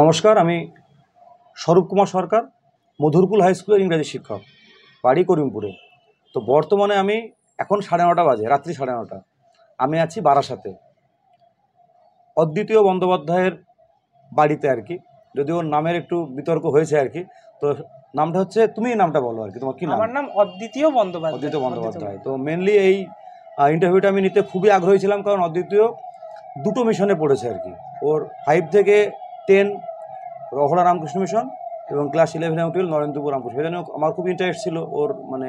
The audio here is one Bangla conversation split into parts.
নমস্কার, আমি স্বরূপ কুমার সরকার, মধুরকুল হাই স্কুলের ইংরাজি শিক্ষক, বাড়ি করিমপুরে। তো বর্তমানে আমি এখন 9:30 বাজে, রাত্রি 9:30। আমি আছি বারাসাতে অদ্বিতীয় বন্দ্যোপাধ্যায়ের বাড়িতে আর কি, যদি ওর নামের একটু বিতর্ক হয়েছে আর কি। তো নামটা হচ্ছে, তুমি নামটা বলো আর কি, তোমার কি নাম? আমার নাম অদ্বিতীয় বন্দ্যোপাধ্যায়। অদ্বিতীয় বন্দ্যোপাধ্যায়। তো মেনলি এই ইন্টারভিউটা আমি নিতে খুবই আগ্রহী ছিলাম, কারণ অদ্বিতীয় দুটো মিশনে পড়েছে আর কি। ওর 5 থেকে 10 রহড়া রামকৃষ্ণ মিশন এবং ক্লাস 11 এবং 12 নরেন্দ্রপুর রামকৃষ্ণ। সেজন্য আমার খুব ইন্টারেস্ট ছিল ওর, মানে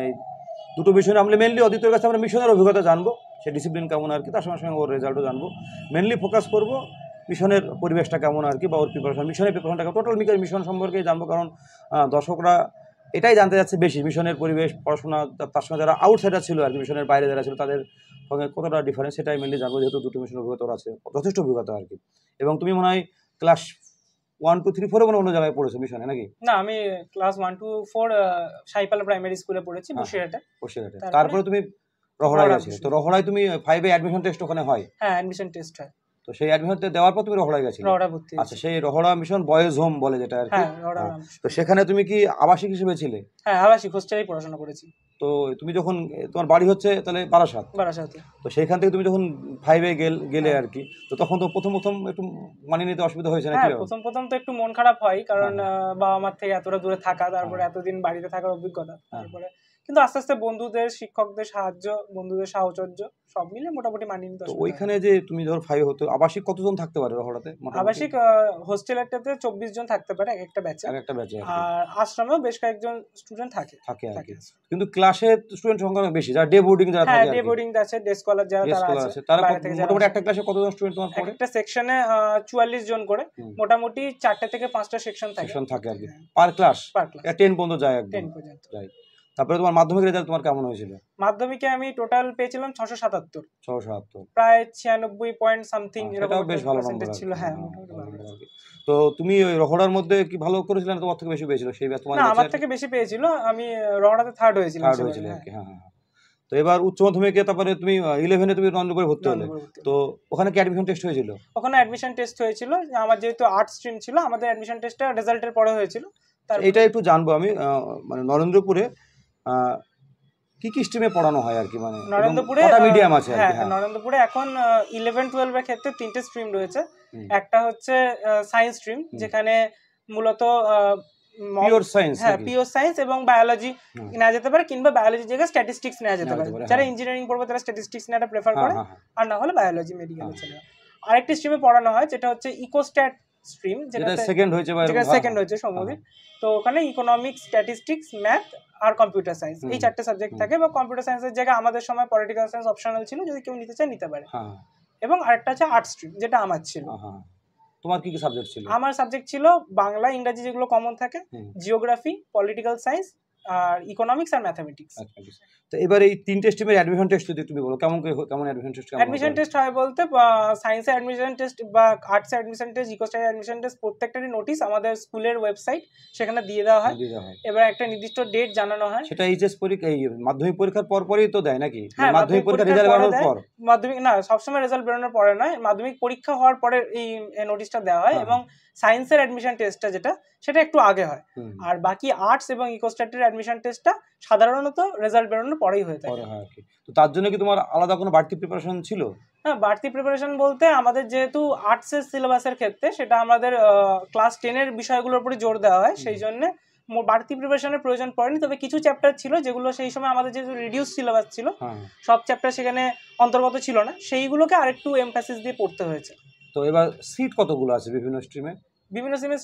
দুটো মিশনে। আমরা মেনলি অদ্বিতীয়র কাছে আমরা মিশনের অভিজ্ঞতা জানবো, সে ডিসিপ্লিন কেমন আর কি, তার সঙ্গে সঙ্গে ওর রেজাল্টও জানবো। মেনলি ফোকাস করবো মিশনের পরিবেশটা কেমন আর কি, বা ওর প্রিপারেশন, মিশনের প্রিপারেশনটা টোটাল মিশন সম্পর্কে জানবো। কারণ দর্শকরা এটাই জানতে যাচ্ছে বেশি, মিশনের পরিবেশ, পড়াশোনা, তার সঙ্গে যারা আউটসাইডার ছিল আর কি, মিশনের বাইরে যারা ছিল তাদের সঙ্গে কতটা ডিফারেন্স, সেটাই মেনলি জানবো, যেহেতু দুটো মিশনের অভিজ্ঞতা আছে, যথেষ্ট অভিজ্ঞতা আর কি। এবং তুমি মনে হয় ক্লাস 1, 2, 3, 4 অন্য জায়গায় পড়েছো মিশনে নাকি? না, আমি ক্লাস 1 to 4 সাইপাল প্রাইমারি স্কুলে পড়েছি, বসিরহাটে। তারপরে তুমি রহড়ায় গেছিলে। তো রহড়ায় তুমি 5 এ অ্যাডমিশন টেস্ট ওখানে হয়? হ্যাঁ, অ্যাডমিশন টেস্ট হয়। তো সেই অ্যাডমিশন দেওয়ার পর তুমি রহড়ায় গেছিলে? রহড়া ভর্তি। আচ্ছা, সেই রহড়া মিশন বয়েজ হোম বলে যেটা আর কি। হ্যাঁ, রহড়া। তো সেখানে তুমি কি আবাসিক হিসেবে ছিলে? হ্যাঁ, আবাসিক হোস্টেলেই পড়াশোনা করেছি। তো তুমি যখন, তোমার বাড়ি হচ্ছে তাহলে বারাসাতে, তো সেইখান থেকে তুমি যখন 5 এ গেলে আর কি, তো তখন তো প্রথম একটু মানিয়ে নিতে অসুবিধা হয়েছে নাকি? হ্যাঁ, প্রথম তো একটু মন খারাপ হয়, কারণ বাবা মার থেকে এতটা দূরে থাকা, তারপরে এতদিন বাড়িতে থাকার অভিজ্ঞতা, তারপরে কিন্তু আস্তে আস্তে বন্ধুদের, শিক্ষকদের সাহায্য, বন্ধুদের সাহচর্য সব মিলে মোটামুটি মানিয়ে নিতে। তো ওইখানে যে তুমি ধর 5 হতো, আবাসিক কতজন থাকতে পারে রহড়াতে? আবাসিক হোস্টেলটাতে 24 জন থাকতে পারে একটা ব্যাচে। আর আশ্রমেও বেশ কয়েকজন স্টুডেন্ট থাকে আর কি। কিন্তু ক্লাসে স্টুডেন্ট সংখ্যা বেশি, যারা ডে বোর্ডিং যারা থাকে। হ্যাঁ, ডে বোর্ডিং আছে, ডে স্কলার যারা আছে, তারা মোটামুটি একটা ক্লাসে কতজন স্টুডেন্ট তোমার পড়ে? একটা সেকশনে 44 জন করে, মোটামুটি 4টে থেকে 5টা সেকশন থাকে আর কি পার ক্লাস। 10 পর্যন্ত যায়, একদম 10 পর্যন্ত যায়। তারপরে তোমার মাধ্যমিক রেজাল্ট তোমার কেমন হয়েছিল? মাধ্যমিকে আমি টোটাল পেয়েছিলাম 677, প্রায় 96 পয়েন্ট সামথিং, এরকম বেশ ভালো নাম্বার ছিল। হ্যাঁ, তো তুমি ওই রহড়ার মধ্যে কি ভালো করেছিলে না তোমার থেকে বেশি পেয়েছিল সেই ব্যাচ? না, আমার থেকে বেশি পেয়েছিল, আমি রহড়াতে থার্ড হয়েছিলাম। হ্যাঁ। তো এবার উচ্চ মাধ্যমিকে তারপরে তুমি 11 এ তুমি নরেন্দ্রপুরে ভর্তি হলে, তো ওখানে কি অ্যাডমিশন টেস্ট হয়েছিল? ওখানে অ্যাডমিশন টেস্ট হয়েছিল, আমার যেহেতু আর্টস স্ট্রিম ছিল, আমাদের অ্যাডমিশন টেস্টটা রেজাল্টের পরে হয়েছিল। এটা একটু জানবো আমি, মানে নরেন্দ্রপুরে কি স্ট্রিমে পড়ানো হয় আর কি, মানে নরেন্দ্রপুরে কটা মিডিয়াম আছে? হ্যাঁ, নরেন্দ্রপুরে এখন 11-12 এর ক্ষেত্রে 3টে স্ট্রিম রয়েছে। একটা হচ্ছে সায়েন্স স্ট্রিম, যেখানে মূলত পিওর সায়েন্স, হ্যাঁ, পিওর সায়েন্স এবং বায়োলজি নেওয়া যেতে পারে, কিংবা বায়োলজির জায়গায় স্ট্যাটিস্টিক্স নেওয়া যেতে পারে। যারা ইঞ্জিনিয়ারিং পড়বে তারা স্ট্যাটিস্টিক্স নেওয়াটা প্রেফার করে, আর না হলে বায়োলজি মেডিকেল চলে। আরেকটি স্ট্রিমে পড়ানো হয় যেটা হচ্ছে ইকোস্ট্যাট স্ট্রিম, যেটা সেকেন্ড হয়েছে সমুদ্র। তো ওখানে ইকোনমিক্স, স্ট্যাটিস্টিক্স, ম্যাথ আর কম্পিউটার সায়েন্স, এই 4টে সাবজেক্ট থাকে। এবং কম্পিউটার সায়েন্সের জায়গায় আমাদের সময় পলিটিক্যাল সায়েন্স অপশনাল ছিল, যদি কেউ নিতে চায় নিতে পারে। এবং আরেকটা আছে আর্টস স্ট্রিম, যেটা আমার ছিল। তোমার কি সাবজেক্ট ছিল? আমার সাবজেক্ট ছিল বাংলা, ইংরেজি যেগুলো কমন থাকে, জিওগ্রাফি, পলিটিক্যাল সায়েন্স, আর ইকোনমিক্স আর ম্যাথমেটিক্স। তো এবার এই 3টে স্ট্রিমের অ্যাডমিশন টেস্ট যদি তুমি বলো, কেমন অ্যাডমিশন টেস্ট? অ্যাডমিশন টেস্ট হয় বলতে, সায়েন্সের অ্যাডমিশন টেস্ট বা আর্টসের অ্যাডমিশন টেস্ট, ইকোস্ট্যাটের অ্যাডমিশন টেস্ট, প্রত্যেকটারই নোটিশ আমাদের স্কুলের ওয়েবসাইট সেখানে দিয়ে দেওয়া হয়। এবার একটা নির্দিষ্ট ডেট জানানো হয়। সেটা এইচএস পরীক্ষা, এই মাধ্যমিক পরীক্ষার পরই তো দেয় নাকি? মাধ্যমিক পরীক্ষার রেজাল্ট বেরোনোর পর? মাধ্যমিক না, সবসময় রেজাল্ট বেরোনোর পরে নয়, মাধ্যমিক পরীক্ষা হওয়ার পরে এই নোটিশটা দেওয়া হয়। এবং সায়েন্সের অ্যাডমিশন টেস্টটা সেটা একটু আগে হয়। আর বাকি আর্টস এবং ইকোস্ট্যাটের অ্যাডমিশন টেস্টটা সাধারণত রেজাল্ট বেরোনোর পরেই হয়ে থাকে। তো তার জন্য কি তোমার আলাদা কোনো বাড়তি প্রিপারেশন ছিল? হ্যাঁ, বাড়তি প্রিপারেশন বলতে, আমাদের যেহেতু আর্টসের সিলেবাসের ক্ষেত্রে সেটা আমাদের ক্লাস 10-এর বিষয়গুলোর উপরে জোর দেওয়া হয়, সেই জন্য বাড়তি প্রিপারেশনের প্রয়োজন পড়েনি। তবে কিছু চ্যাপ্টার ছিল যেগুলো সেই সময় আমাদের যেহেতু রিডিউস সিলেবাস ছিল, সব চ্যাপ্টার সেখানে অন্তর্গত ছিল না, সেইগুলোকে আরেকটু এমফাসিস দিয়ে পড়তে হয়েছে। তো এবার সিট কতগুলো আছে বিভিন্ন স্ট্রিমে? বিভিন্ন স্ট্রিমে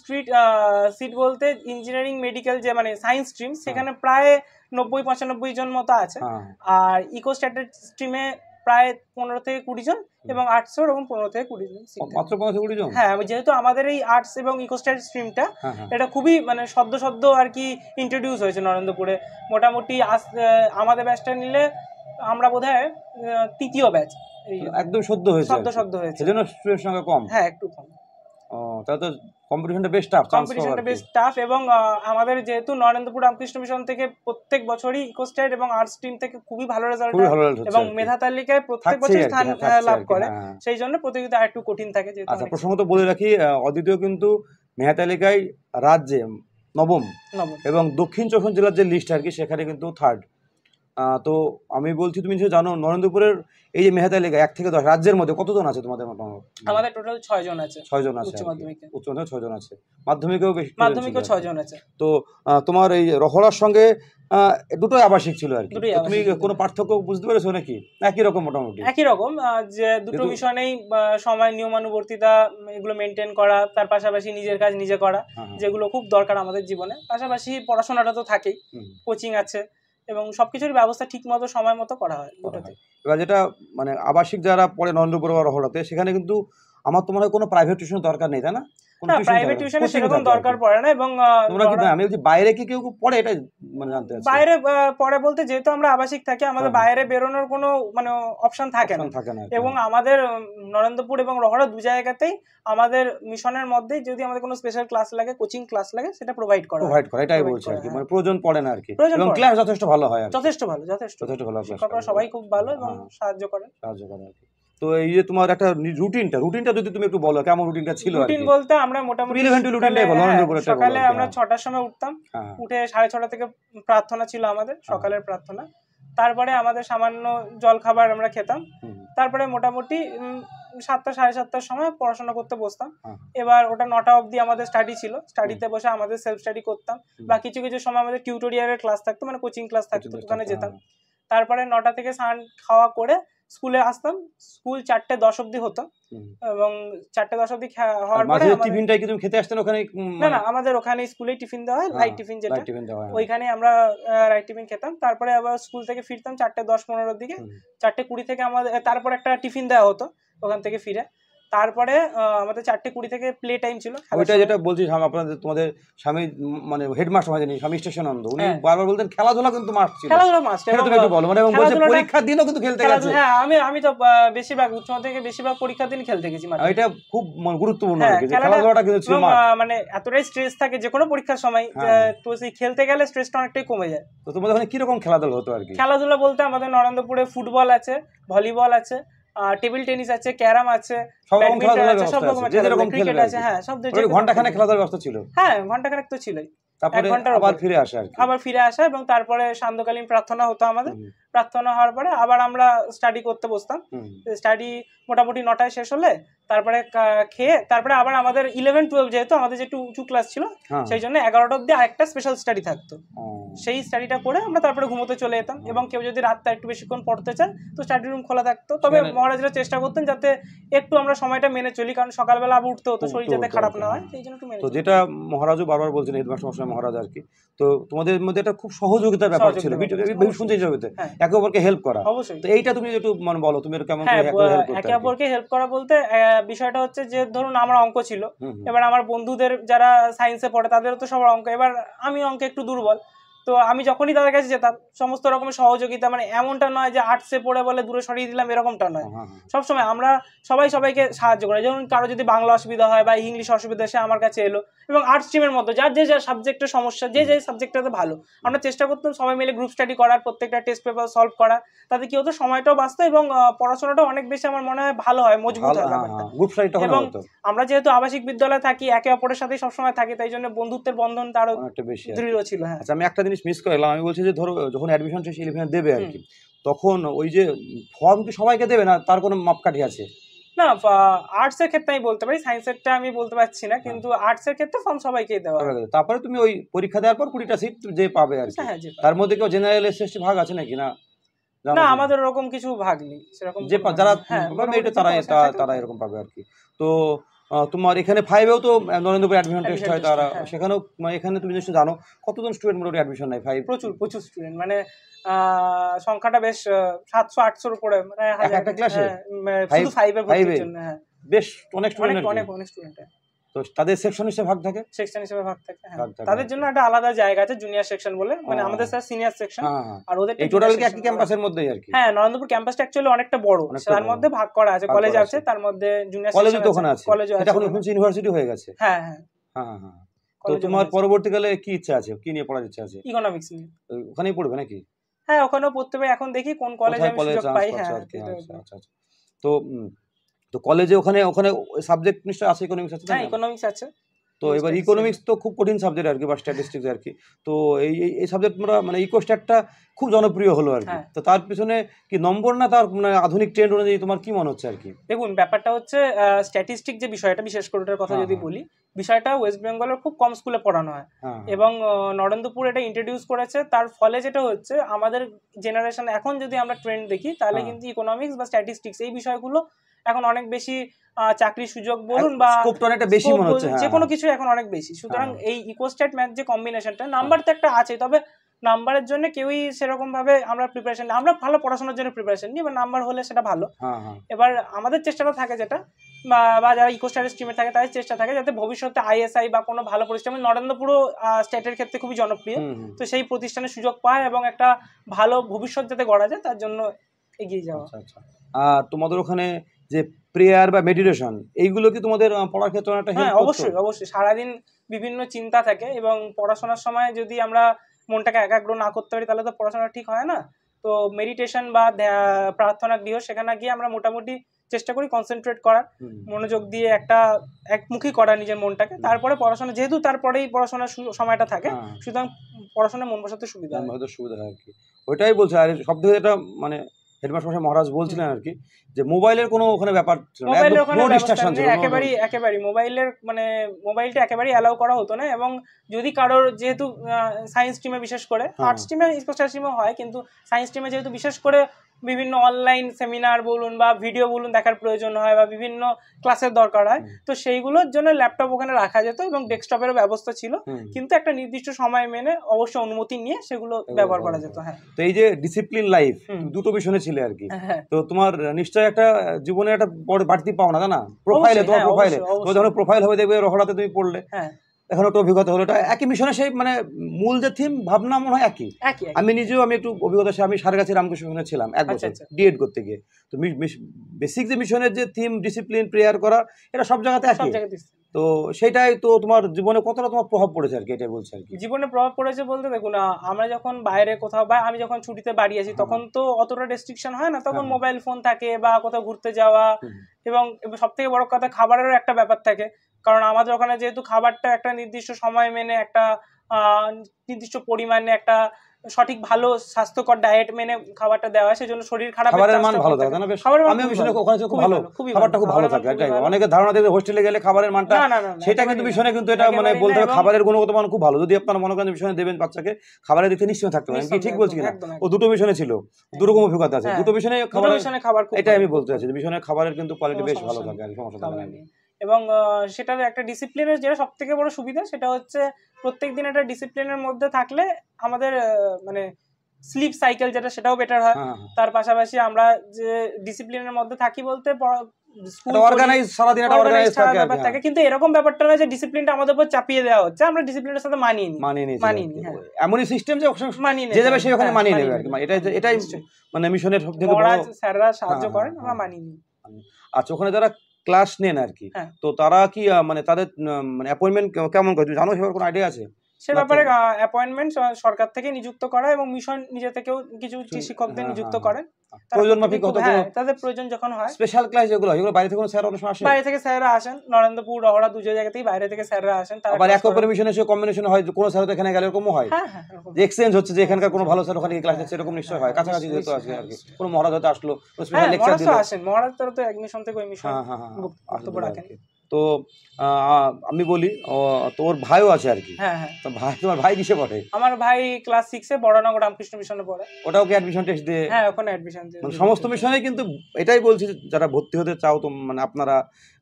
সিট বলতে, ইঞ্জিনিয়ারিং, মেডিকেল, যে মানে সায়েন্স স্ট্রিম, সেখানে প্রায় 90-95 জন মতো আছে। আর ইকোস্ট্যাটের স্ট্রিমে প্রায় 15 থেকে 20 জন, এবং আর্টসের এবং 15 থেকে 20 জন। মাত্র 15-20 জন? হ্যাঁ, যেহেতু আমাদের এই আর্টস এবং ইকোস্ট্যাট স্ট্রিমটা এটা খুবই মানে সদ্য আর কি ইন্ট্রোডিউস হয়েছে নরেন্দ্রপুরে। মোটামুটি আমাদের ব্যাচটা নিলে আমরা বোধহয় 3য় ব্যাচ, একদম সদ্য হয়েছে, সেজন্য স্টুডেন্ট সংখ্যা কম। হ্যাঁ, একটু কম। তাহলে তো কম্পিটিশনটা বেশ টাফ। এবং আমাদের যেহেতু নরেন্দ্রপুর রামকৃষ্ণ মিশন থেকে প্রত্যেক বছরই ইকোস্ট্যাট এবং আর্টস স্ট্রিম থেকে খুবই ভালো রেজাল্ট এবং মেধা তালিকায় প্রত্যেক বছর স্থান লাভ করে, সেই জন্য প্রতিযোগিতা একটু কঠিন থাকে। আচ্ছা, প্রসঙ্গত বলে রাখি, অদ্বিতীয় কিন্তু মেধা তালিকায় রাজ্যে নবম এবং দক্ষিণ 54 জেলার যে লিস্ট আর কি সেখানে কিন্তু 3rd। তো আমি বলছি, তুমি নিশ্চয়ই জানো নরেন্দ্রপুরের এই যে মেধা তালিকা 1 থেকে 10 রাজ্যের মধ্যে কতজন আছে তোমাদের মোটামুটি? আমাদের টোটাল 6 জন আছে। 6 জন আছে উচ্চ মাধ্যমিকে। উচ্চ মাধ্যমিকে 6 জন আছে, মাধ্যমিকেও বেশি, মাধ্যমিকেও 6 জন আছে। তো তোমার এই রহড়ার সঙ্গে দুটোই আবাসিক ছিল আর কি। তুমি কোনো পার্থক্য বুঝতে পেরেছো নাকি? একই রকম মোটামুটি একই রকম, যে দুটো বিষয় সময় নিয়মানুবর্তিতা এগুলো মেনটেন করা, তার পাশাপাশি নিজের কাজ নিজে করা, যেগুলো খুব দরকার আমাদের জীবনে। পাশাপাশি পড়াশোনাটা তো থাকেই, কোচিং আছে এবং সবকিছুর ব্যবস্থা ঠিক মতো সময় মতো করা হয় দুটোতে। এবার যেটা মানে আবাসিক যারা পড়ে নরেন্দ্রপুর বা রহড়াতে, সেখানে কিন্তু আমার তো মনে হয় কোনো প্রাইভেট টিউশনের দরকার নেই, তাই না? প্রাইভেট টিউশনের সেরকম দরকার পড়ে না। এবং তোমরা কি, আমি বলছি বাইরে কি কেউ পড়ে, এটা মানে জানতে চাচ্ছি। বাইরে পড়ে বলতে, যেহেতু আমরা আবাসিক থাকি, আমাদের বাইরে বেরোনোর কোনো মানে অপশন থাকে না। এবং আমাদের নরেন্দ্রপুর এবং রহড়া দু জায়গাতেই আমাদের মিশনের মধ্যেই যদি আমাদের কোনো স্পেশাল ক্লাস লাগে, কোচিং ক্লাস লাগে, সেটা প্রোভাইড করা হয়। এটাই বলছি আর কি, মানে প্রয়োজন পড়ে না আর কি। এবং ক্লাস যথেষ্ট ভালো হয়, যথেষ্ট ভালো। শিক্ষকরা সবাই খুব ভালো এবং সাহায্য করে আর কি। তো এই যে তোমার একটা রুটিনটা যদি তুমি একটু বলো, কেমন রুটিনটা ছিল? রুটিন বলতে আমরা মোটামুটি সকালে আমরা 6টার সময় উঠতাম, উঠে 6:30 থেকে প্রার্থনা ছিল আমাদের, সকালের প্রার্থনা। তারপরে আমাদের সামান্য জল খাবার আমরা খেতাম। তারপরে মোটামুটি 7টা 7:30টার সময় পড়াশোনা করতে বসতাম। এবার ওটা 9টা অবধি আমাদের স্টাডি ছিল, স্টাডিতে বসে আমাদের সেলফ স্টাডি করতাম। বা কিছু কিছু সময় আমাদের টিউটোরিয়ালের ক্লাস থাকতো, মানে কোচিং ক্লাস থাকতো, ওখানে যেতাম। তারপরে 9টা থেকে স্নান খাওয়া করে স্কুলে আসতাম। স্কুল 4:10 অবধি হতো এবং 4:10 অবধি হওয়ার পরে টিফিনটা কি তুমি খেতে আসতেন ওখানে? না, আমাদের ওখানে স্কুলেই টিফিন দেওয়া হয়, লাইট টিফিন যেটা, ওইখানে আমরা লাইট টিফিন খেতাম। তারপরে আবার স্কুল থেকে ফিরতাম 4:10-15 দিকে। 4:20 থেকে আমাদের তারপর একটা টিফিন দেওয়া হতো ওখান থেকে ফিরে। তারপরে আমাদের 4:20 থেকে প্লে টাইম ছিল। ওইটা যেটা বলছি, আপনাদের তোমাদের স্বামী মানে হেডমাস্টার মানে স্বামী স্টেশনানন্দ, উনি বারবার বলতেন খেলাধুলা কিন্তু মাস্ট ছিল। খেলাধুলা মাস্ট, এটা তুমি একটু বলো। মানে এবং বলছে পরীক্ষার দিনও কিন্তু খেলতে গেছে। হ্যাঁ, আমি তো বেশিরভাগ উচ্চ মাধ্যমিকে বেশিরভাগ পরীক্ষার দিন খেলতে গেছি। মানে এটা খুব গুরুত্বপূর্ণ আর কি, যে খেলাধুলাটা কিন্তু ছিল মাস্ট। মানে এতটাই স্ট্রেস থাকে যে কোনো পরীক্ষার সময়, তো সেই খেলতে গেলে স্ট্রেসটা অনেকটাই কমে যায়। তো তোমাদের ওখানে কি রকম খেলাধুলা হতো আর কি? খেলাধুলা বলতে আমাদের নরেন্দ্রপুরে ফুটবল আছে, ভলিবল আছে, টেবিল টেনিস আছে, ক্যারাম আছে, ব্যাডমিন্টন আছে, সব রকমের ক্রিকেট আছে। হ্যাঁ, সব ঘন্টাখানেক খেলাধুলার ব্যবস্থা ছিল। হ্যাঁ, ঘন্টাখানেক তো ছিলই। তারপরে আবার ফিরে আসা আর কি। আবার ফিরে আসা এবং তারপরে সান্ধ্যকালীন প্রার্থনা হতো আমাদের। প্রার্থনা হওয়ার পরে আবার আমরা স্টাডি করতে বসতাম। স্টাডি মোটামুটি 9টায় শেষ হলে তারপরে খেয়ে তারপরে আবার আমাদের 11-12 যেহেতু আমাদের যে একটু উঁচু ক্লাস ছিল, সেই জন্য 11টা অবধি আরেকটা স্পেশাল স্টাডি থাকতো। সেই স্টাডিটা করে আমরা তারপরে ঘুমোতে চলে যেতাম। এবং কেউ যদি রাতটা একটু বেশিক্ষণ পড়তে চান তো স্টাডি রুম খোলা থাকতো। তবে মহারাজরা চেষ্টা করতেন যাতে একটু আমরা সময়টা মেনে চলি, কারণ সকালবেলা আবার উঠতে হতো, শরীর যাতে খারাপ না হয়, সেই জন্য একটু মেনে। তো যেটা মহারাজও বারবার বলছেন, হেডমাস্টার মশাই মহারাজ আর কি, তো তোমাদের মধ্যে একটা খুব সহযোগিতার ব্যাপার ছিল, শুনতে যাবে একে অপরকে হেল্প করা। তো এইটা তুমি একটু মানে বলো, তুমি কেমন একে অপরকে হেল্প করা বলতে বিষয়টা হচ্ছে যে ধরুন আমার অঙ্ক ছিল, এবার আমার বন্ধুদের যারা সায়েন্সে পড়ে তাদেরও তো সবার অঙ্ক, এবার আমি অঙ্কে একটু দুর্বল, তো আমি যখনই তাদের কাছে যেতাম সমস্ত রকমের সহযোগিতা, মানে এমনটা নয় যে আর্টসে পড়ে বলে দূরে সরিয়ে দিলাম, এরকমটা নয়। সবসময় আমরা সবাইকে সাহায্য করি। যেমন কারো যদি বাংলা অসুবিধা হয় বা ইংলিশ অসুবিধা, সে আমার কাছে এলো। এবং আর্টস স্ট্রিমের মধ্যে যার যে সাবজেক্টের সমস্যা, যে সাবজেক্টটাতে ভালো, আমরা চেষ্টা করতাম সবাই মিলে গ্রুপ স্টাডি করার, প্রত্যেকটা টেস্ট পেপার সলভ করা। তাতে কি হতো, সময়টাও বাঁচতো এবং পড়াশোনাটাও অনেক বেশি আমার মনে হয় ভালো হয়, মজবুত হয় ব্যাপারটা। এবং আমরা যেহেতু আবাসিক বিদ্যালয়ে থাকি, একে অপরের সাথে সবসময় থাকি, তাই জন্য বন্ধুত্বের বন্ধনটা আরো দৃঢ় ছিল। হ্যাঁ, আমি একটা জিনিস মিস করলাম, আমি বলছি যে ধরো যখন অ্যাডমিশন শেষে 11 দেবে আর কি, তখন ওই যে ফর্ম কি সবাইকে দেবে না, তার কোনো মাপকাঠি আছে? না, আর্টস এর ক্ষেত্রে আমি বলতে পারি, সায়েন্সেরটা আমি বলতে পারছি না, কিন্তু আর্টস এর ক্ষেত্রে ফর্ম সবাইকেই দেওয়া হবে। তারপরে তুমি ওই পরীক্ষা দেওয়ার পর 20টা সিট যে পাবে আর কি, তার মধ্যে কেউ জেনারেল এসএসটি ভাগ আছে নাকি? না, না, আমাদের ওরকম কিছু ভাগ নেই সেরকম। যে যারা তারা এরকম পাবে আর কি। তো তোমার এখানে 5-এও তো নরেন্দ্রপুর অ্যাডমিশন টেস্ট হয়, তারা সেখানেও, এখানে তুমি নিশ্চয়ই জানো কতজন স্টুডেন্ট মোটামুটি অ্যাডমিশন নেয়? 5 প্রচুর স্টুডেন্ট, মানে সংখ্যাটা বেশ 700-800-র উপরে, মানে একটা ক্লাসে শুধু 5 এর ভর্তির জন্য। হ্যাঁ, বেশ অনেক স্টুডেন্ট, অনেক স্টুডেন্ট। তো তাদের সেকশন হিসেবে ভাগ থাকে, তাদের জন্য একটা আলাদা জায়গা আছে, জুনিয়র সেকশন বলে, মানে আমাদের স্যার সিনিয়র সেকশন, আর ওদের এই টোটাল কি একই ক্যাম্পাসের মধ্যেই আর কি? হ্যাঁ, নরেন্দ্রপুর ক্যাম্পাসটা অ্যাকচুয়ালি অনেকটা বড়, তার মধ্যে ভাগ করা আছে, কলেজ আছে, তার মধ্যে জুনিয়র কলেজ তো ওখানে আছে, এটা এখন ইউনিভার্সিটি হয়ে গেছে। হ্যাঁ। তো তোমার পরবর্তীকালে কি ইচ্ছা আছে, কি নিয়ে পড়ার ইচ্ছা আছে? ইকোনমিক্স নিয়ে। ওখানেই পড়বে নাকি? হ্যাঁ, ওখানেও পড়তে হবে, এখন দেখি কোন কলেজে আমি সুযোগ পাই। হ্যাঁ, আচ্ছা। তো কলেজে ওখানে সাবজেক্ট নিশ্চয় আছে, ইকোনমিক্স আছে? হ্যাঁ, ইকোনমিক্স আছে। তো এবার ইকোনমিক্স তো খুব কঠিন সাবজেক্ট আর কি, বা স্ট্যাটিস্টিক্স আর কি। তো এই সাবজেক্ট মানে ইকোস্ট্যাটটা খুব জনপ্রিয় হলো আর কি। তো তার পিছনে কি নম্বর না তার মানে আধুনিক ট্রেন্ড অনুযায়ী তোমার কি মনে হচ্ছে আর কি? দেখুন, ব্যাপারটা হচ্ছে স্ট্যাটিস্টিক যে বিষয়টা, বিশেষ করে ওটার কথা যদি বলি, বিষয়টা ওয়েস্ট বেঙ্গলের খুব কম স্কুলে পড়ানো হয়, এবং নরেন্দ্রপুর এটা ইন্ট্রোডিউস করেছে। তার ফলে যেটা হচ্ছে, আমাদের জেনারেশন এখন যদি আমরা ট্রেন্ড দেখি, তাহলে কিন্তু ইকোনমিক্স বা স্ট্যাটিস্টিক্স এই বিষয়গুলো এখন অনেক বেশি চাকরির সুযোগ বলুন বা যে কোনো কিছু এখন অনেক বেশি। সুতরাং এই ইকোস্ট্যাট ম্যাথ যে কম্বিনেশনটা, নাম্বার তো একটা আছে, তবে নাম্বারের জন্য কেউই সেরকম ভাবে আমরা প্রিপারেশন, আমরা ভালো পড়াশোনার জন্য প্রিপারেশন নিই, এবার নাম্বার হলে সেটা ভালো। এবার আমাদের চেষ্টাটা থাকে যেটা, বা যারা ইকোস্ট্যাট স্ট্রিমে থাকে তাদের চেষ্টা থাকে যাতে ভবিষ্যতে আইএসআই বা কোনো ভালো প্রতিষ্ঠান, নরেন্দ্রপুরও স্টেটের ক্ষেত্রে খুবই জনপ্রিয়, তো সেই প্রতিষ্ঠানের সুযোগ পায় এবং একটা ভালো ভবিষ্যৎ যাতে গড়া যায় তার জন্য এগিয়ে যাওয়া। আচ্ছা, আর তোমাদের ওখানে যে প্রেয়ার বা মেডিটেশন, এইগুলো কি তোমাদের পড়ার ক্ষেত্রে একটা হেল্প? হ্যাঁ, অবশ্যই অবশ্যই। সারাদিন বিভিন্ন চিন্তা থাকে, এবং পড়াশোনার সময় যদি আমরা মনটাকে একাগ্র না করতে পারি তাহলে তো পড়াশোনা ঠিক হয় না। তো মেডিটেশন বা প্রার্থনা গৃহ, সেখানে গিয়ে আমরা মোটামুটি চেষ্টা করি কনসেন্ট্রেট করার, মনোযোগ দিয়ে একটা একমুখী করা নিজের মনটাকে, তারপরে পড়াশোনা, যেহেতু তারপরেই পড়াশোনার সময়টা থাকে, সুতরাং পড়াশোনায় মন বসাতে সুবিধা হয় আর কি। ওইটাই বলছে। আর সব থেকে এটা মানে হেডমাস্টার মহারাজ বলছিলেন আর কি, যে মোবাইলের কোনো ওখানে ব্যাপার ছিল না, একেবারে মোবাইলের মানে মোবাইলটা একেবারেই অ্যালাউ করা হতো না। এবং যদি কারোর, যেহেতু সায়েন্স স্ট্রিমে বিশেষ করে, আর্টস স্ট্রিমে ইকোস্ট্যাট স্ট্রিমে হয়, কিন্তু সায়েন্স স্ট্রিমে যেহেতু বিশেষ করে বিভিন্ন অনলাইন সেমিনার বলুন বা ভিডিও বলুন দেখার প্রয়োজন হয়, বা বিভিন্ন ক্লাসের দরকার হয়, তো সেইগুলোর জন্য ল্যাপটপ ওখানে রাখা যেত এবং ডেস্কটপেরও ব্যবস্থা ছিল, কিন্তু একটা নির্দিষ্ট সময় মেনে অবশ্য অনুমতি নিয়ে সেগুলো ব্যবহার করা যেত। হ্যাঁ, তো এই যে ডিসিপ্লিন লাইফ, দুটো মিশনে ছিলে আর কি, তো তোমার নিশ্চয়ই একটা জীবনে একটা বড় বাড়তি পাওনা, না? প্রোফাইলে, তোমার প্রোফাইল হবে, দেখবে রহড়াতে তুমি পড়লে, এখন একটা অভিজ্ঞতা হলো, এটা একই মিশনে সেই মানে মূল যে থিম ভাবনা মনে হয় একই। আমি নিজেও আমি একটু অভিজ্ঞতা, আমি সারগাছি রামকৃষ্ণ মিশনে ছিলাম 1 বছর ডিএড করতে গিয়ে। তো বেসিক যে মিশনের যে থিম, ডিসিপ্লিন, প্রেয়ার করা, এটা সব জায়গাতে একই। তো সেটাই তো তোমার জীবনে কতটা তোমার প্রভাব পড়েছে আর কি, এটাই বলছে আর কি। জীবনে প্রভাব পড়েছে বলতে, দেখুন, আমরা যখন বাইরে কোথাও, বা আমি যখন ছুটিতে বাড়ি আসি, তখন তো অতটা রেস্ট্রিকশন হয় না, তখন মোবাইল ফোন থাকে বা কোথাও ঘুরতে যাওয়া, এবং সব থেকে বড় কথা খাবারেরও একটা ব্যাপার থাকে, কারণ আমাদের ওখানে যেহেতু খাবারটা একটা নির্দিষ্ট সময় মেনে, একটা নির্দিষ্ট পরিমাণে, একটা সঠিক ভালো স্বাস্থ্যকর ডায়েট মেনে খাবারটা দেওয়া হয়, সেজন্য শরীর খারাপ, খাবারের মান ভালো থাকে না? আমি মিশনে ওখানে খুব ভালো, খাবারটা খুব ভালো থাকে। এটাই অনেকে ধারণা দেবে হোস্টেলে গেলে খাবারের মানটা, সেটা কিন্তু মিশনে কিন্তু এটা মানে বলতে হবে খাবারের গুণগত মান খুব ভালো। যদি আপনারা মনে করেন মিশনে দেবেন বাচ্চাকে, খাবারের দিকে নিশ্চয় থাকতে পারেন। কি ঠিক বলছি কিনা? ও দুটো মিশনে ছিল, দুটো রকম অভিজ্ঞতা আছে, দুটো মিশনে খাবার, এটাই আমি বলতে চাইছি, মিশনের খাবারের কিন্তু কোয়ালিটি বেশ ভালো থাকে আর সমস্যা থাকে না। এবং সেটার একটা ডিসিপ্লিনের যেটা সব থেকে বড় সুবিধা, সেটা হচ্ছে প্রত্যেকদিন একটা ডিসিপ্লিনের মধ্যে থাকলে আমাদের মানে স্লিপ সাইকেল যেটা, সেটাও বেটার হয়। তার পাশাপাশি আমরা যে ডিসিপ্লিনের মধ্যে থাকি বলতে, কিন্তু এরকম ব্যাপারটা না যে ডিসিপ্লিনটা আমাদের উপর চাপিয়ে দেওয়া হচ্ছে, আমরা ডিসিপ্লিনের সাথে মানিয়ে নিই। এমনই সিস্টেম যে যে যাবে সে ওখানে মানিয়ে নেবে আর কি। এটাই মানে মিশনের সবথেকে বড়, স্যাররা সাহায্য করেন, আমরা মানিয়ে নিই। আচ্ছা, ওখানে যারা ক্লাস নেন আর কি, তো তারা কি মানে তাদের মানে অ্যাপয়েন্টমেন্ট কেমন করে জানো, সেবার কোনো আইডিয়া আছে? সে ব্যাপারে অ্যাপয়েন্টমেন্ট সরকার থেকে নিযুক্ত করা, এবং মিশন নিজে থেকেও কিছু শিক্ষকদের নিযুক্ত করেন প্রয়োজন মাফিক, তাদের প্রয়োজন যখন হয়। স্পেশাল ক্লাস যেগুলো হয়, এগুলো বাইরে থেকে কোনো স্যার অনেক সময় আসে, বাইরে থেকে স্যাররা আসেন, নরেন্দ্রপুর, রহড়া দুটো জায়গাতেই বাইরে থেকে স্যাররা আসেন। আবার এক অপরের মিশনে এসে কম্বিনেশন হয়, কোনো স্যার তো এখানে গেলে এরকমও হয়, যে এক্সচেঞ্জ হচ্ছে, যে এখানকার কোনো ভালো স্যার ওখানে ক্লাস নিচ্ছে, এরকম নিশ্চয় হয়। কাছাকাছি যেহেতু আসে আর কি, কোনো মহারাজ হয়তো আসলো, স্পেশাল লেকচার দিল, আসেন মহারাজ, তারা তো অ্যাডমিশন থেকে ওই মিশন বক্তব্য রাখেন। তো আমি বলি, তোর ভাইও আছে আর কি। তো ভাই, তোমার ভাই কিসে পড়ে? আমার ভাই ক্লাস 6 এ বড়নগর রামকৃষ্ণ মিশনে পড়ে। ওটাও কি অ্যাডমিশন টেস্ট দিয়ে? হ্যাঁ, ওখানে অ্যাডমিশন দিয়ে। মানে সমস্ত মিশনে কিন্তু এটাই বলছি, যারা ভর্তি হতে চাও তো মানে আপনারা,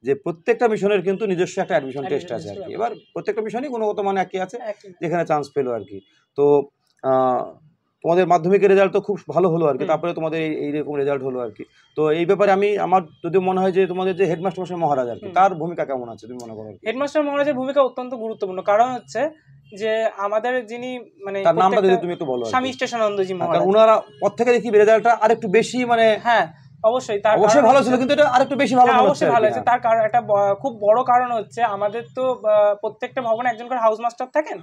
যে প্রত্যেকটা মিশনের কিন্তু নিজস্ব একটা অ্যাডমিশন টেস্ট আছে আর কি। এবার প্রত্যেকটা মিশনই গুণগত মান একই আছে, যেখানে চান্স পেলো আর কি। তো তোমাদের মাধ্যমিকের রেজাল্ট তো খুব ভালো হলো আর কি, তারপরে তোমাদের এইরকম রেজাল্ট হলো আর কি। তো এই ব্যাপারে আমার যদি মনে হয় যে তোমাদের যে হেডমাস্টার মহারাজ আর কি, তার ভূমিকা কেমন আছে তুমি মনে করো? হেডমাস্টার মহারাজের ভূমিকা অত্যন্ত গুরুত্বপূর্ণ, কারণ হচ্ছে যে আমাদের যিনি মানে তার নামটা যদি তুমি একটু বলো। স্বামী স্টেশনানন্দজি মহারাজ। ওনারা পর থেকে দেখি রেজাল্টটা আরেকটু বেশি মানে, হ্যাঁ অবশ্যই, তার অবশ্যই ভালো ছিল, কিন্তু এটা আরেকটু বেশি ভালো হচ্ছে। তার কারণ একটা খুব বড় কারণ হচ্ছে, আমাদের তো প্রত্যেকটা ভবনে একজন করে হাউস মাস্টার থাকেন।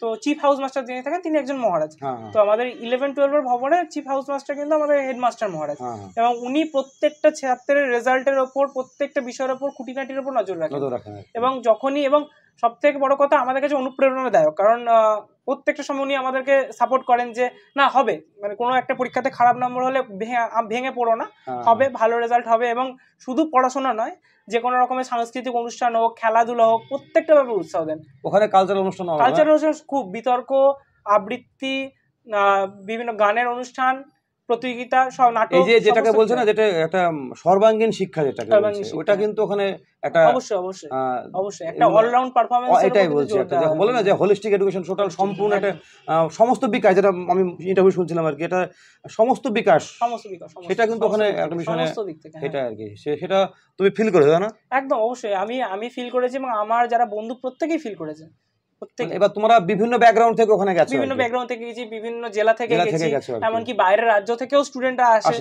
তো চিফ হাউস মাস্টার যিনি থাকেন তিনি একজন মহারাজ। তো আমাদের 11-12 এর ভবনে চিফ হাউস মাস্টার কিন্তু আমাদের হেডমাস্টার মহারাজ, এবং উনি প্রত্যেকটা ছাত্রের রেজাল্টের উপর, প্রত্যেকটা বিষয়ের উপর, খুঁটিনাটির উপর নজর রাখেন। এবং যখনই, এবং সব থেকে বড় কথা আমাদের কাছে অনুপ্রেরণাদায়ক, কারণ প্রত্যেকটা সময় উনি আমাদেরকে সাপোর্ট করেন যে না হবে, মানে কোনো একটা পরীক্ষাতে খারাপ নম্বর হলে ভেঙে পড়ো না, হবে, ভালো রেজাল্ট হবে। এবং শুধু পড়াশোনা নয়, যে কোনো রকমের সাংস্কৃতিক অনুষ্ঠান হোক, খেলাধুলা হোক, প্রত্যেকটা ব্যাপারে উৎসাহ দেন। ওখানে কালচারাল অনুষ্ঠান খুব বিতর্ক, আবৃত্তি, বিভিন্ন গানের অনুষ্ঠান, প্রতিযোগিতা, সব নাটক, এই যে যেটাকে বলছে না, যেটা একটা সর্বাঙ্গীন শিক্ষা যেটাকে বলছে, ওটা কিন্তু ওখানে একটা অবশ্যই একটা অলরাউন্ড পারফরম্যান্স, এটাই বলছি, একটা বলে না যে হোলিস্টিক এডুকেশন, টোটাল সম্পূর্ণ একটা সমস্ত বিকাশ, যেটা আমি ইন্টারভিউ শুনছিলাম আর কি, এটা সমস্ত বিকাশ, সেটা কিন্তু ওখানে একটা মিশনে এটা আর কি, সেটা তুমি ফিল করেছো না? একদম অবশ্যই, আমি ফিল করেছি এবং আমার যারা বন্ধু প্রত্যেকেই ফিল করেছে। এবার তোমরা বিভিন্ন ব্যাকগ্রাউন্ড থেকে ওখানে গেছো? বিভিন্ন ব্যাকগ্রাউন্ড থেকে গেছি, বিভিন্ন জেলা থেকে গেছি, এমনকি বাইরের রাজ্য থেকেও স্টুডেন্টরা আসে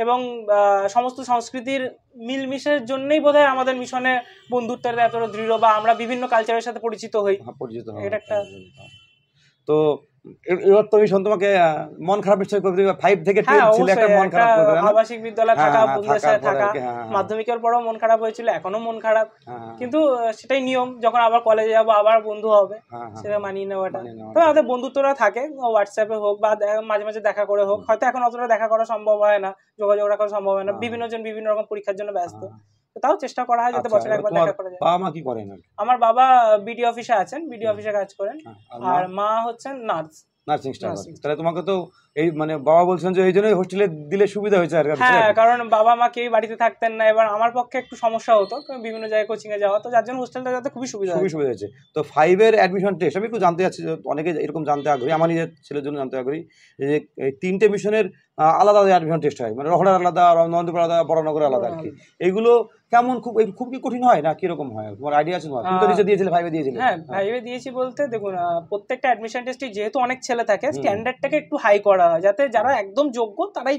এবং সমস্ত সংস্কৃতির মিলমিশের জন্যই বোধহয় আমাদের মিশনে বন্ধুত্বের এতটা দৃঢ়, বা আমরা বিভিন্ন কালচারের সাথে পরিচিত হই। এটা একটা তো এবার তুমি তোমাকে মন খারাপ নিশ্চয়ই করবে, 5 থেকে 10 ছিল একটা মন খারাপ করবে না? আবাসিক বিদ্যালয়ে থাকা, বন্ধুদের সাথে থাকা, মাধ্যমিকের পরেও মন খারাপ হয়েছিল, এখনো মন খারাপ, কিন্তু সেটাই নিয়ম, যখন আবার কলেজে যাবো আবার বন্ধু হবে, সেটা মানিয়ে নেওয়াটা। তবে আমাদের বন্ধুত্বরা থাকে, হোয়াটসঅ্যাপে হোক বা মাঝে মাঝে দেখা করে হোক, হয়তো এখন অতটা দেখা করা সম্ভব হয় না, যোগাযোগ রাখা সম্ভব হয় না, বিভিন্ন জন বিভিন্ন রকম পরীক্ষার জন্য ব্যস্ত, তাও চেষ্টা করা হয় যাতে বছরে একবার দেখা করা যায়। বাবা মা কি করেন? আমার বাবা বিডি অফিসে আছেন, বিডি অফিসে কাজ করেন, আর মা হচ্ছেন নার্সিং স্টাফ। তাহলে তোমাকে তো এই মানে বাবা বলছেন যে এই জন্যই হোস্টেলে দিলে সুবিধা হয়েছে আর কি। হ্যাঁ, কারণ বাবা মা কেউ বাড়িতে থাকতেন না, এবার আমার পক্ষে একটু সমস্যা হতো বিভিন্ন জায়গায় কোচিং এ যাওয়া, তো যার জন্য হোস্টেলটা যাতে খুবই সুবিধা হয়েছে। তো 5 এর অ্যাডমিশন টেস্ট আমি একটু জানতে চাচ্ছি, অনেকে এরকম জানতে আগ্রহী, আমার নিজের ছেলের জন্য জানতে আগ্রহী, যে এই 3টে মিশনের আলাদা অ্যাডমিশন টেস্ট হয়, মানে রহড়ার আলাদা, নন্দীপুর আলাদা, বড়নগর আলাদা আর কি। এইগুলো কেমন, খুব কি কঠিন হয় না কিরকম হয়, তোমার আইডিয়া আছে? তোমার তুমি তো নিচে দিয়েছিলে, 5 এ দিয়েছিলে? হ্যাঁ, 5 এ দিয়েছি বলতে দেখুন, প্রত্যেকটা অ্যাডমিশন টেস্টে যেহেতু অনেক ছেলে থাকে, স্ট্যান্ডার্ডটাকে একটু হাই করা হয়, যাতে যারা একদম যোগ্য তারাই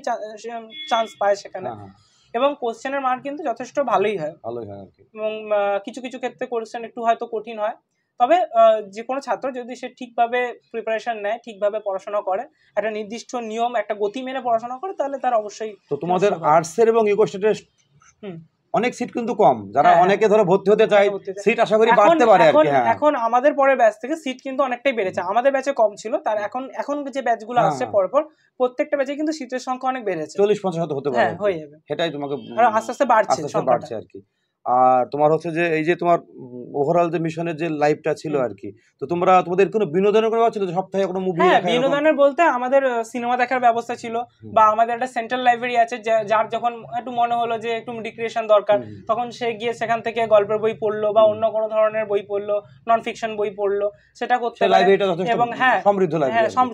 চান্স পায় সেখানে। এবং কোশ্চেনের মান কিন্তু যথেষ্ট ভালোই হয় আর কি, এবং কিছু কিছু ক্ষেত্রে কোশ্চেন একটু হয়তো কঠিন হয়, তবে যে কোনো ছাত্র যদি সে ঠিকভাবে প্রিপারেশন নেয়, ঠিকভাবে পড়াশোনা করে, একটা নির্দিষ্ট নিয়ম, একটা গতি মেনে পড়াশোনা করে, তাহলে তার অবশ্যই। তো তোমাদের আর্টসের এবং ইকোস্টেটের অনেক সিট কিন্তু কম, যারা অনেকে ধরো ভর্তি হতে চায়, সিট আশা করি বাড়তে পারে আর কি। এখন আমাদের পরের ব্যাচ থেকে সিট কিন্তু অনেকটাই বেড়েছে, আমাদের ব্যাচে কম ছিল, তার এখন যে ব্যাচগুলো আসছে পরপর, প্রত্যেকটা ব্যাচে কিন্তু সিটের সংখ্যা অনেক বেড়েছে, 40-50 হতে পারে, হয়ে যাবে, সেটাই তোমাকে আস্তে আস্তে বাড়ছে আর কি। আর তোমার হচ্ছে যে এই যে তোমার ওভারঅল যে মিশনের যে লাইফটা ছিল আর কি, তো তোমাদের কোনো বিনোদনের কোনো ছিল, সপ্তাহে কোনো মুভি দেখা? বিনোদনের বলতে আমাদের সিনেমা দেখার ব্যবস্থা ছিল, বা আমাদের একটা সেন্ট্রাল লাইব্রেরি আছে, যার যখন একটু মনে হলো যে একটু রিক্রিয়েশন দরকার, তখন সে গিয়ে সেখান থেকে গল্পের বই পড়লো বা অন্য কোনো ধরনের বই পড়লো, নন ফিকশন বই পড়লো, সেটা করতে পারে। এবং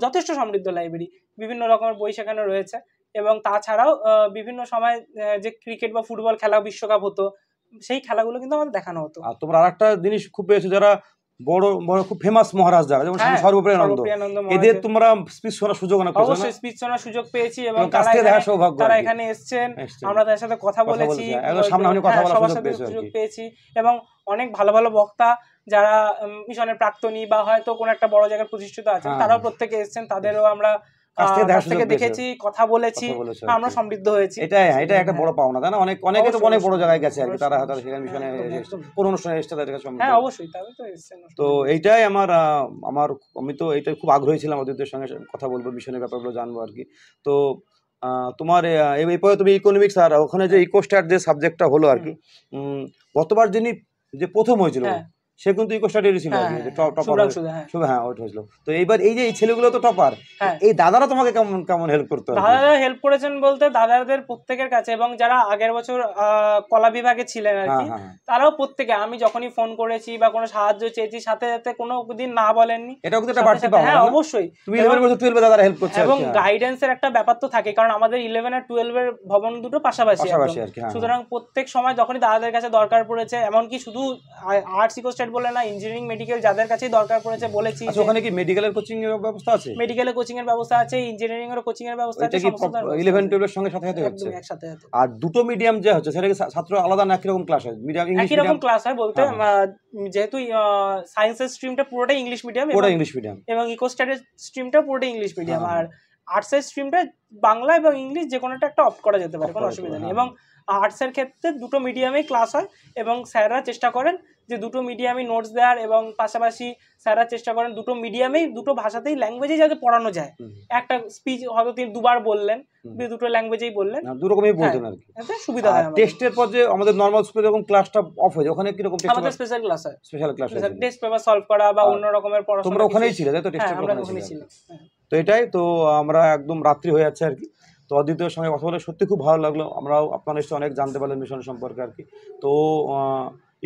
যথেষ্ট সমৃদ্ধ লাইব্রেরি, বিভিন্ন রকমের বই সেখানে রয়েছে। এবং তাছাড়াও বিভিন্ন সময় যে ক্রিকেট বা ফুটবল খেলা, বিশ্বকাপ হতো, সেই খেলাগুলো কিন্তু আমাদের দেখানো হতো। আর তোমরা আরেকটা জিনিস খুব পেয়েছো, যারা বড় বড় খুব ফেমাস মহারাজ যারা, যেমন সর্বপ্রিয়ানন্দ, এদের তোমরা স্পিচ শোনার সুযোগ অবশ্যই স্পিচ শোনার সুযোগ পেয়েছি, এবং তারা এখানে এসেছেন, আমরা তাদের সাথে কথা বলেছি, সামনাসামনি কথা বলার সুযোগ পেয়েছি। এবং অনেক ভালো ভালো বক্তা যারা মিশনের প্রাক্তনী বা হয়তো কোনো একটা বড় জায়গায় প্রতিষ্ঠিত আছেন, তারাও প্রত্যেকে এসেছেন, তাদেরও আমরা দেখেছি, কথা বলেছি, আমরা সমৃদ্ধ হয়েছি। এটা একটা বড় পাওনা, তাই না? অনেকে তো অনেক বড় জায়গায় গেছে আর কি, তারা সেখানে মিশনে কোন অনুষ্ঠানে এসেছে তাদের কাছে। হ্যাঁ, অবশ্যই, তাহলে তো এসেছেন। তো এইটাই আমি তো এইটাই খুব আগ্রহী ছিলাম, ওদের সঙ্গে কথা বলবো, মিশনের ব্যাপারগুলো জানবো আর কি। তো তোমার এরপরে তুমি ইকোনমিক্স, আর ওখানে যে ইকোস্টার যে সাবজেক্টটা হলো আর কি, গতবার যিনি যে প্রথম হয়েছিল সে কিন্তু ইকোস্টারেরই ছিল, ওটা হয়েছিল। তো এইবার এই যে এই ছেলেগুলো তো টপার, এই দাদারা তোমাকে কেমন হেল্প করতো? দাদারা হেল্প করেছেন বলতে, দাদাদের প্রত্যেকের কাছে, এবং যারা আগের বছর কলা বিভাগে ছিলেন আর কি, তারাও প্রত্যেকে, আমি যখনই ফোন করেছি বা কোনো সাহায্য চেয়েছি, সাথে সাথে কোনো দিন না বলেননি। এটা কিন্তু একটা বাড়তি পাওয়া। হ্যাঁ, অবশ্যই। তুমি 11 বছর 12 দাদারা হেল্প করছে, এবং গাইডেন্সের একটা ব্যাপার তো থাকে, কারণ আমাদের 11 আর 12 এর ভবন দুটো পাশাপাশি আর কি। সুতরাং প্রত্যেক সময় যখনই দাদাদের কাছে দরকার পড়েছে, এমনকি শুধু আর্টস ইকোস্টেট বলে না, ইঞ্জিনিয়ারিং, মেডিকেল, যাদের কাছেই দরকার পড়েছে বলেছি। ওখানে কি মেডিকেলের কোচিং এর ব্যবস্থা আছে? মেডিকেলের কোচিং এর ব্যবস্থা আছে, ইঞ্জিনিয়ারিং এর কোচিং এর ব্যবস্থা আছে, 11-12 এর সঙ্গে সাথে হচ্ছে একসাথে। আর দুটো মিডিয়াম যে হচ্ছে, সেটা কি ছাত্র আলাদা না কি রকম ক্লাস হয়? মিডিয়াম ইংলিশ একই রকম ক্লাস হয় বলতে, যেহেতু সায়েন্সের স্ট্রিমটা পুরোটাই ইংলিশ মিডিয়াম, এবং ইকোস্ট্যাটের স্ট্রিমটা পুরোটাই ইংলিশ মিডিয়াম, আর আর্টসের স্ট্রিমটা বাংলা এবং ইংলিশ যে কোনোটা একটা অপ্ট করা যেতে পারে, কোনো অসুবিধা নেই। এবং আর্টসের ক্ষেত্রে দুটো মিডিয়ামেই ক্লাস হয় এবং স্যাররা চেষ্টা করেন যে দুটো মিডিয়ামেই নোটস দেওয়ার, এবং পাশাপাশি স্যাররা চেষ্টা করেন দুটো মিডিয়ামেই দুটো ভাষাতেই ল্যাঙ্গুয়েজেই যাতে পড়ানো যায়। একটা স্পিচ হয়তো তিনি দুবার বললেন, দুটো ল্যাঙ্গুয়েজেই বললেন, দু রকমই বলতেন আর কি, এতে সুবিধা হয়। টেস্টের পর যে আমাদের নরমাল স্কুলে যখন ক্লাসটা অফ হয়ে যায়, ওখানে কি রকম টেস্ট? আমাদের স্পেশাল ক্লাস হয়, স্পেশাল ক্লাস হয়, টেস্ট পেপার সলভ করা বা অন্য রকমের পড়াশোনা। তোমরা ওখানেই ছিলে তাই তো? টেস্টের আমরা ওখানেই ছিলাম। তো এটাই তো, আমরা একদম রাত্রি হয়ে যাচ্ছে আর কি। তো অদ্বিতীয়র সঙ্গে কথা বলে সত্যি খুব ভালো লাগলো, আমরাও আপনার নিশ্চয়ই অনেক জানতে পারলেন মিশন সম্পর্কে আর কি। তো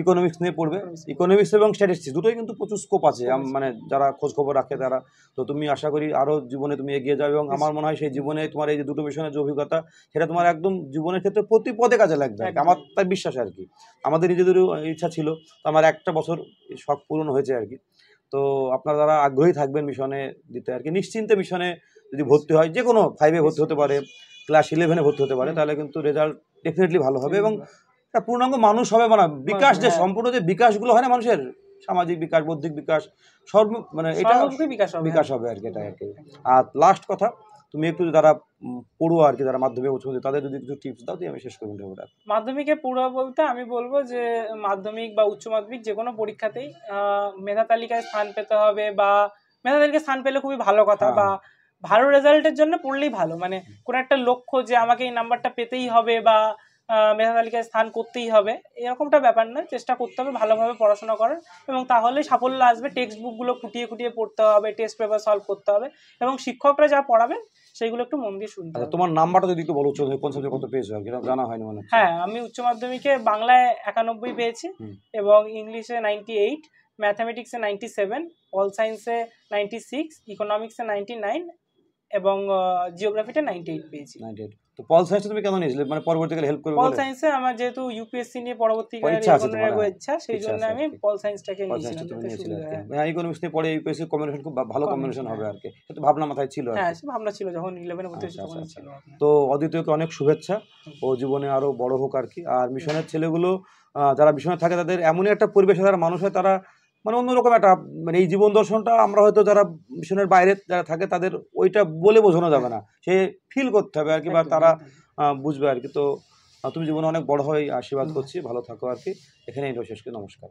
ইকোনমিক্স নিয়ে পড়বে, ইকোনমিক্স এবং স্ট্যাটিস্টিক্স দুটোই কিন্তু প্রচুর স্কোপ আছে, মানে যারা খোঁজ খবর রাখে তারা। তো তুমি আশা করি আরও জীবনে তুমি এগিয়ে যাবে, এবং আমার মনে হয় সেই জীবনে তোমার এই যে দুটো মিশনের যে অভিজ্ঞতা, সেটা তোমার একদম জীবনের ক্ষেত্রে প্রতি পদে কাজে লাগবে আর কি, আমার তাই বিশ্বাস আর কি। আমাদের নিজেদেরও ইচ্ছা ছিল, তো আমার একটা বছর শখ পূরণ হয়েছে আর কি। তো আপনারা যারা আগ্রহী থাকবেন মিশনে দিতে আর কি, নিশ্চিন্তে মিশনে যদি ভর্তি হয়, যে কোনো 5-এ ভর্তি হতে পারে, ক্লাস 11-এ ভর্তি হতে পারে, তাহলে কিন্তু রেজাল্ট ডেফিনেটলি ভালো হবে এবং একটা পূর্ণাঙ্গ মানুষ হবে। মানে বিকাশ, যে সম্পূর্ণ যে বিকাশগুলো হয় না মানুষের, সামাজিক বিকাশ, বৌদ্ধিক বিকাশ, সর্ব মানে এটা বিকাশ হবে আর কি, এটা আর কি। আর লাস্ট কথা, তুমি একটু যারা পড়ুয়া আর কি, যারা মাধ্যমিক উচ্চ মাধ্যমিক, তাদের যদি কিছু টিপস দাও দিয়ে আমি শেষ করে দেবো। মাধ্যমিকে পড়ুয়া বলতে আমি বলবো যে মাধ্যমিক বা উচ্চ মাধ্যমিক যে কোনো পরীক্ষাতেই মেধা তালিকায় স্থান পেতে হবে, বা মেধা তালিকায় স্থান পেলে খুবই ভালো কথা, বা ভালো রেজাল্টের জন্য পড়লেই ভালো। মানে কোনো একটা লক্ষ্য যে আমাকে এই নাম্বারটা পেতেই হবে বা মেধা তালিকায় স্থান করতেই হবে, এরকমটা ব্যাপার না। চেষ্টা করতে হবে ভালোভাবে পড়াশোনা করার, এবং তাহলে সাফল্য আসবে। টেক্সট বুকগুলো খুঁটিয়ে খুঁটিয়ে পড়তে হবে, টেস্ট পেপার সলভ করতে হবে, এবং শিক্ষকরা যা পড়াবেন সেইগুলো একটু মন দিয়ে শুনতে হবে। তোমার নাম্বারটা যদি একটু বলো, উচ্চ মাধ্যমিক কোন সাবজেক্টে কত পেয়েছো আর কি, জানা হয়নি মনে হচ্ছে। হ্যাঁ, আমি উচ্চ মাধ্যমিকে বাংলায় 91 পেয়েছি, এবং ইংলিশে 98, ম্যাথামেটিক্সে 97, অল সায়েন্সে 96, ইকোনমিক্সে 99 এবং জিওগ্রাফিতে 98 পেয়েছি। 98। তো পল সায়েন্স তুমি কেন নিয়েছিলে, মানে পরবর্তীকালে হেল্প করবে? পল সায়েন্সে আমার যেহেতু ইউপিএসসি নিয়ে পরবর্তীকালে ইচ্ছা, সেই জন্য আমি পল সায়েন্সটাকে নিয়েছিলাম। হ্যাঁ, ইকোনমিক্স নিয়ে পরে ইউপিএসসি কম্বিনেশন খুব ভালো কম্বিনেশন হবে আর কি, এটা ভাবনা মাথায় ছিল। হ্যাঁ, সে ভাবনা ছিল যখন 11-এ ভর্তি হয়েছি তখন ছিল। তো অদ্বিতীয়কে অনেক শুভেচ্ছা, ও জীবনে আরো বড় হোক আর কি। আর মিশনের ছেলেগুলো যারা মিশনে থাকে, তাদের এমনই একটা পরিবেশে যারা মানুষ হয়, তারা মানে অন্যরকম একটা, মানে এই জীবন দর্শনটা আমরা হয়তো যারা মিশনের বাইরে যারা থাকে তাদের ওইটা বলে বোঝানো যাবে না, সে ফিল করতে হবে আর কি, বা তারা বুঝবে আর কি। তো তুমি জীবনে অনেক বড় হয় আশীর্বাদ করছি, ভালো থাকো আর কি। এখানেই শেষ করি, নমস্কার।